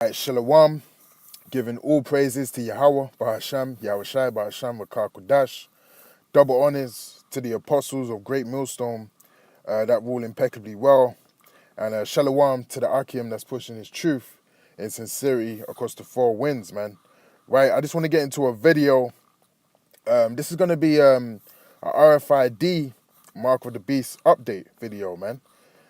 Alright, Shalom, giving all praises to Yahweh, Bahasham, Yahushai, Bahasham, Rakar Kodash. Double honors to the apostles of GreatMillStone that rule impeccably well. And Shalom to the Akim that's pushing his truth and sincerity across the four winds, man. Right, I just want to get into a video. This is going to be a RFID, Mark of the Beast update video, man.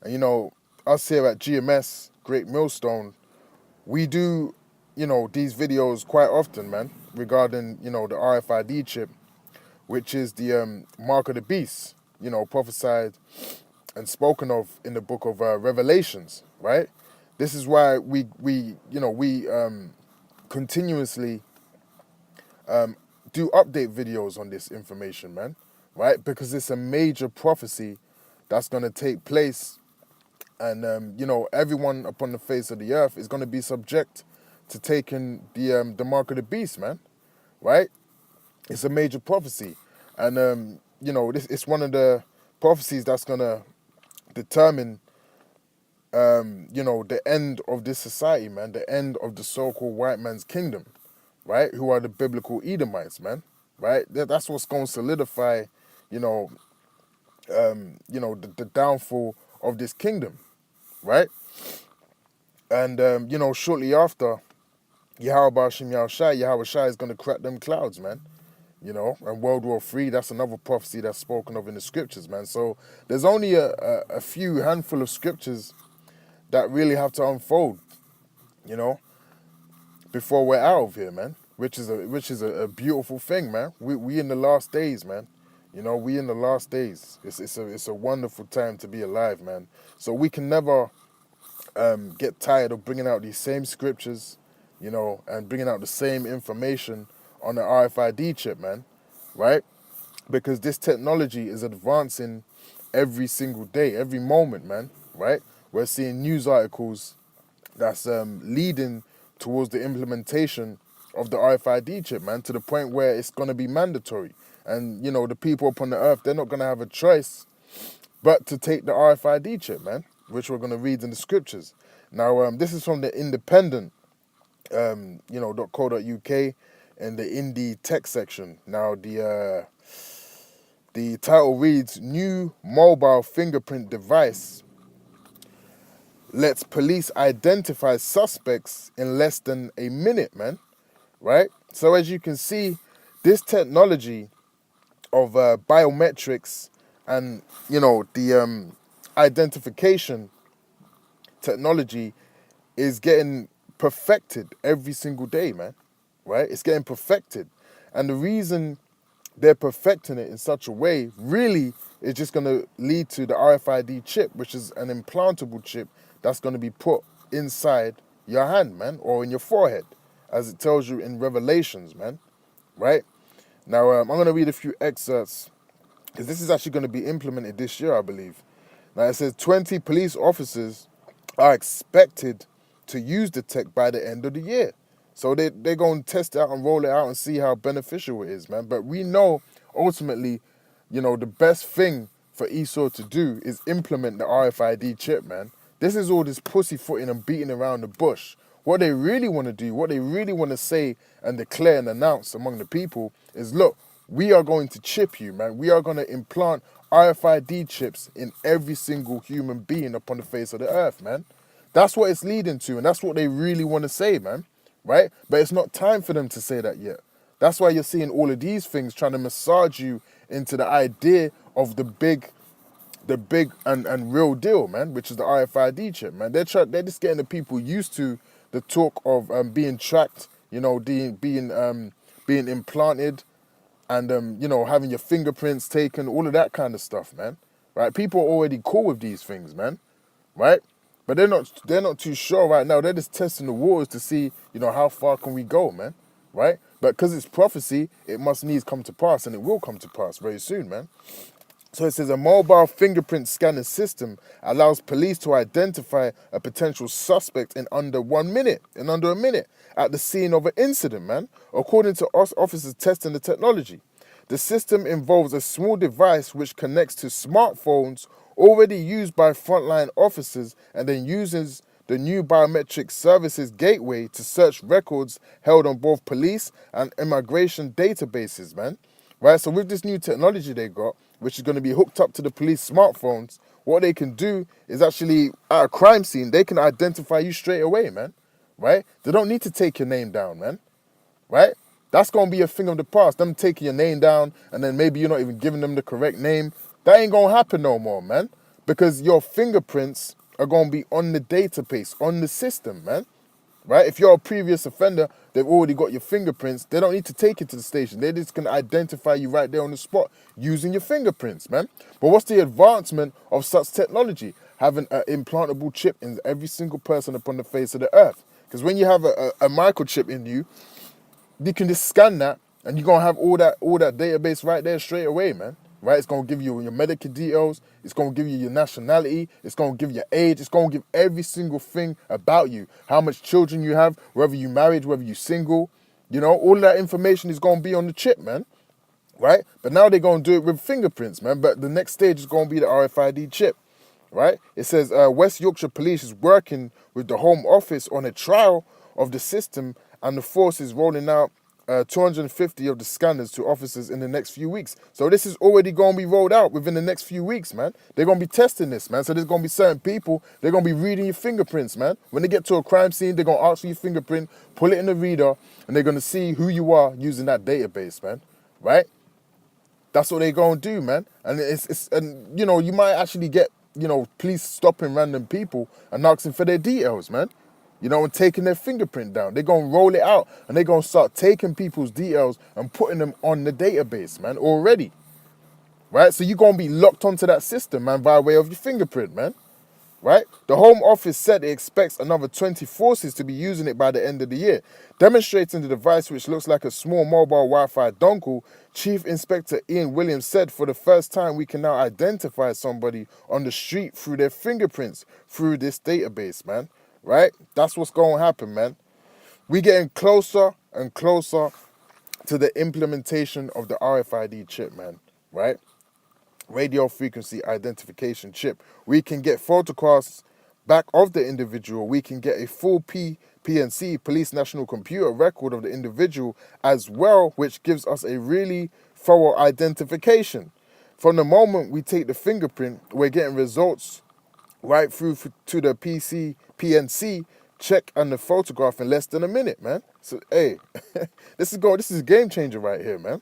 And you know, us here at GMS, GreatMillStone, we do, these videos quite often, man, regarding, the RFID chip, which is the mark of the beast, prophesied and spoken of in the book of Revelations, right? This is why we continuously do update videos on this information, man, right? Because it's a major prophecy that's going to take place. And, everyone upon the face of the earth is going to be subject to taking the mark of the beast, man, right? It's a major prophecy. And, it's one of the prophecies that's going to determine, the end of this society, man, the end of the so-called white man's kingdom, right? Who are the biblical Edomites, man, right? That's what's going to solidify, the downfall of this kingdom. Right? And, shortly after, Yahweh Shai is going to crack them clouds, man. And World War III, that's another prophecy that's spoken of in the scriptures, man. So there's only a few handful of scriptures that really have to unfold, before we're out of here, man. Which is a beautiful thing, man. We in the last days, man. We in the last days. It's a wonderful time to be alive, man. So we can never get tired of bringing out these same scriptures, and bringing out the same information on the RFID chip, man, right? Because this technology is advancing every single day, every moment, man, right? We're seeing news articles that's leading towards the implementation of the RFID chip, man, to the point where it's going to be mandatory. And, the people upon the earth, they're not going to have a choice but to take the RFID chip, man, which we're going to read in the scriptures. Now, this is from the independent, .co.uk and the indie tech section. Now, the title reads, New Mobile Fingerprint Device Lets Police Identify Suspects in Less Than a Minute, man, right? So as you can see, this technology of biometrics and, the identification technology is getting perfected every single day, man, right? It's getting perfected. And the reason they're perfecting it in such a way really is just going to lead to the RFID chip, which is an implantable chip that's going to be put inside your hand, man, or in your forehead, as it tells you in Revelations, man, right? Now, I'm going to read a few excerpts, because this is actually going to be implemented this year, I believe. Now, it says 20 police officers are expected to use the tech by the end of the year. So they're going to test it out and roll it out and see how beneficial it is, man. But we know, ultimately, the best thing for Esau to do is implement the RFID chip, man. This is all this pussyfooting and beating around the bush. What they really want to do, what they really want to say and declare and announce among the people is, look, we are going to chip you, man. We are going to implant RFID chips in every single human being upon the face of the earth, man. That's what it's leading to, and that's what they really want to say, man, right? But it's not time for them to say that yet. That's why you're seeing all of these things trying to massage you into the idea of the big and real deal, man, which is the RFID chip, man. They're just getting the people used to the talk of being tracked, being implanted, and having your fingerprints taken, all of that kind of stuff, man. Right? People are already cool with these things, man. Right? But they're not too sure right now. They're just testing the waters to see, how far can we go, man. Right? But because it's prophecy, it must needs come to pass, and it will come to pass very soon, man. So it says a mobile fingerprint scanning system allows police to identify a potential suspect in under 1 minute, at the scene of an incident, man, according to us officers testing the technology. The system involves a small device which connects to smartphones already used by frontline officers and then uses the new biometric services gateway to search records held on both police and immigration databases, man. Right, so with this new technology they got, which is going to be hooked up to the police smartphones, what they can do is actually, at a crime scene, they can identify you straight away, man. Right? They don't need to take your name down, man. Right? That's going to be a thing of the past. Them taking your name down and then maybe you're not even giving them the correct name. That ain't going to happen no more, man. Because your fingerprints are going to be on the database, on the system, man. Right? If you're a previous offender, they've already got your fingerprints. They don't need to take you to the station. They just can identify you right there on the spot using your fingerprints, man. But what's the advancement of such technology? Having an implantable chip in every single person upon the face of the earth. Because when you have a microchip in you, you can just scan that and you're going to have all that database right there straight away, man. Right? It's going to give you your medical details. It's going to give you your nationality. It's going to give you your age. It's going to give every single thing about you. How much children you have, whether you married, whether you single. You know, all that information is going to be on the chip, man. Right? But now they're going to do it with fingerprints, man. But the next stage is going to be the RFID chip. Right? It says West Yorkshire Police is working with the Home Office on a trial of the system, and the force is rolling out 250 of the scanners to officers in the next few weeks. So this is already going to be rolled out within the next few weeks, man. They're going to be testing this, man. So there's going to be certain people, they're going to be reading your fingerprints, man. When they get to a crime scene, they're going to ask for your fingerprint, pull it in the reader, and they're going to see who you are using that database, man. Right? That's what they're going to do, man. And and you know, you might actually get, you know, police stopping random people and asking for their details, man. You know, and taking their fingerprint down. They're going to roll it out and they're going to start taking people's details and putting them on the database, man, already. Right? So you're going to be locked onto that system, man, by way of your fingerprint, man. Right? The Home Office said it expects another 20 forces to be using it by the end of the year. Demonstrating the device, which looks like a small mobile Wi-Fi dongle, Chief Inspector Ian Williams said, for the first time, we can now identify somebody on the street through their fingerprints through this database, man. Right? That's what's going to happen, man. We're getting closer and closer to the implementation of the RFID chip, man. Right? Radio frequency identification chip. We can get photographs back of the individual. We can get a full PNC, Police National Computer record of the individual as well, which gives us a really thorough identification. From the moment we take the fingerprint, we're getting results right through to the PNC check and the photograph in less than a minute, man. So, hey, this is a game changer right here, man.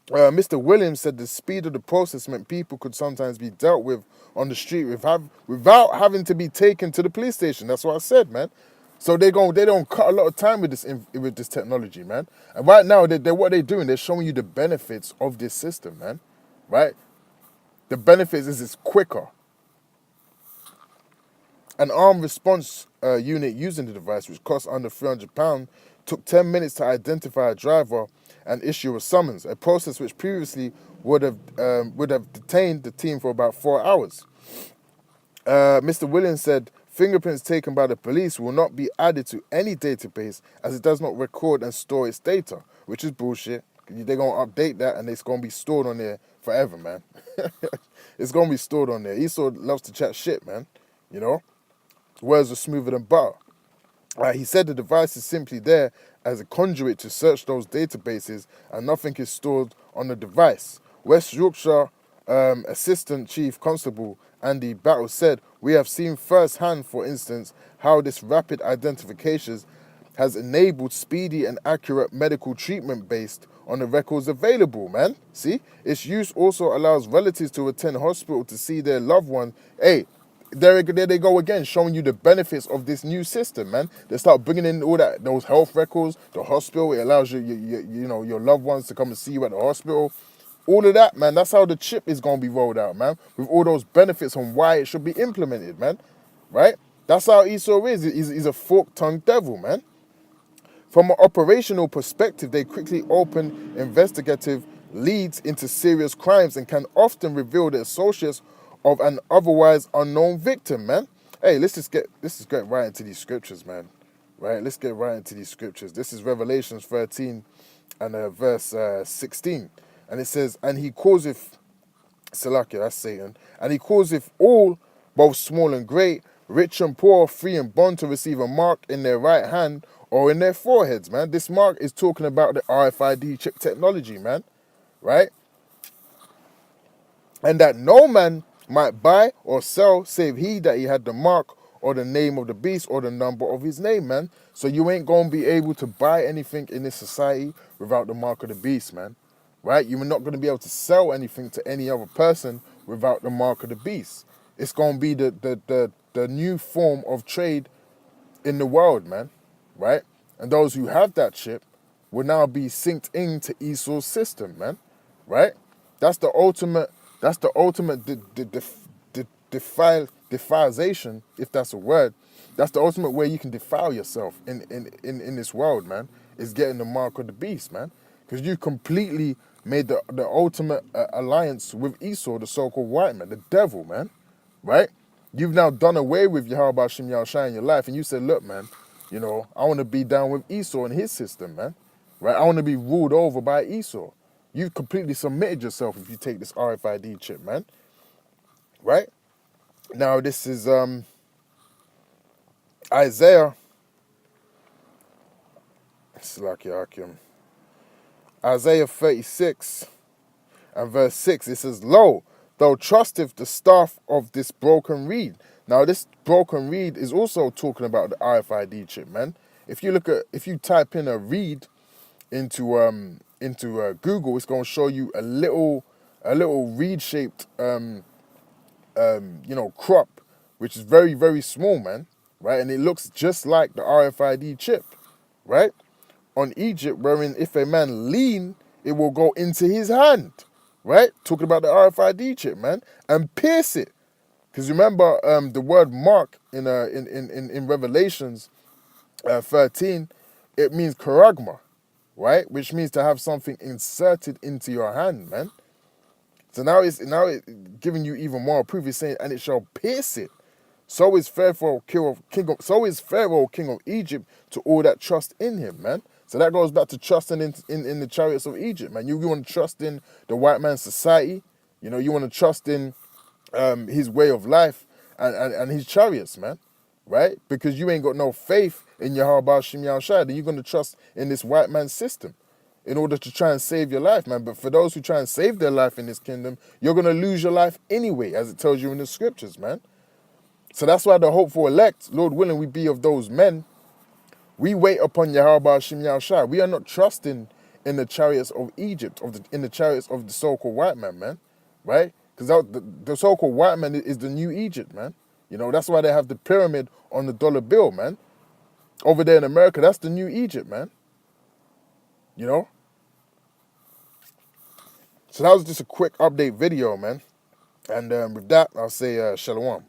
Mr. Williams said the speed of the process meant people could sometimes be dealt with on the street without having to be taken to the police station. That's what I said, man. So they don't cut a lot of time with this technology, man. And right now, what they're doing, they're showing you the benefits of this system, man. Right? The benefits is it's quicker. An armed response unit using the device, which costs under £300, took 10 minutes to identify a driver and issue a summons, a process which previously would have detained the team for about 4 hours. Mr. Williams said, fingerprints taken by the police will not be added to any database as it does not record and store its data, which is bullshit. They're going to update that and it's going to be stored on there forever, man. It's going to be stored on there. Esau loves to chat shit, man, you know. Words are smoother than butter. He said the device is simply there as a conduit to search those databases and nothing is stored on the device. West Yorkshire Assistant Chief Constable Andy Battle said, we have seen firsthand, for instance, how this rapid identification has enabled speedy and accurate medical treatment based on the records available, man. See? Its use also allows relatives to attend hospital to see their loved one. Hey, there they go again, showing you the benefits of this new system, man. They start bringing in all those health records, the hospital. It allows your loved ones to come and see you at the hospital. All of that, man. That's how the chip is going to be rolled out, man. With all those benefits on why it should be implemented, man. Right? That's how Esau is. He's a fork-tongued devil, man. From an operational perspective, they quickly open investigative leads into serious crimes and can often reveal the associates of an otherwise unknown victim, man. Hey, let's just get right into these scriptures, man. Right? Let's get right into these scriptures. This is Revelations 13 and verse 16. And it says, and he causeth, Salakia, that's Satan, and he causeth all, both small and great, rich and poor, free and bond, to receive a mark in their right hand or in their foreheads, man. This mark is talking about the RFID chip technology, man, right? And that no man might buy or sell save he that he had the mark or the name of the beast or the number of his name, man. So you ain't going to be able to buy anything in this society without the mark of the beast, man, right? You're not going to be able to sell anything to any other person without the mark of the beast. It's going to be the new form of trade in the world, man, right? And those who have that chip will now be synced into Esau's system, man, right? That's the ultimate defilization, if that's a word. That's the ultimate way you can defile yourself in this world, man, is getting the mark of the beast, man. Because you completely made the ultimate alliance with Esau, the so-called white man, the devil, man, right? You've now done away with Yahweh Hashem Yahushua in your life, and you said, look, man, you know, I want to be down with Esau and his system, man, right? I want to be ruled over by Esau. You've completely submitted yourself if you take this RFID chip, man, right? Now, this is Isaiah. Isaiah 36 and verse 6. It says, Lo, thou trusteth the staff of this broken reed. Now, this broken reed is also talking about the RFID chip, man. If you type in a reed into Google, it's going to show you a little reed-shaped crop, which is very, very small, man, right? And it looks just like the RFID chip, right? On Egypt, wherein if a man lean, it will go into his hand, right? Talking about the RFID chip, man, and pierce it. Because remember, the word mark in Revelations 13, it means charagma, right? Which means to have something inserted into your hand, man. So now it's giving you even more proof. It's saying, and it shall pierce it. So is Pharaoh, king of Egypt, to all that trust in him, man. So that goes back to trusting in the chariots of Egypt, man. You want to trust in the white man's society. You know, you want to trust in his way of life and his chariots, man, right? Because you ain't got no faith in Yahweh Hashem Yahushua, then you're going to trust in this white man's system in order to try and save your life, man. But for those who try and save their life in this kingdom, you're going to lose your life anyway, as it tells you in the scriptures, man. So that's why the hopeful elect, Lord willing, we be of those men. We wait upon Yahweh Hashem Yahushua. We are not trusting in the chariots of Egypt, in the chariots of the so-called white man, man, right? Because the so-called white man is the new Egypt, man. You know, that's why they have the pyramid on the dollar bill, man. Over there in America, that's the new Egypt, man. You know? So that was just a quick update video, man. And with that, I'll say shalom.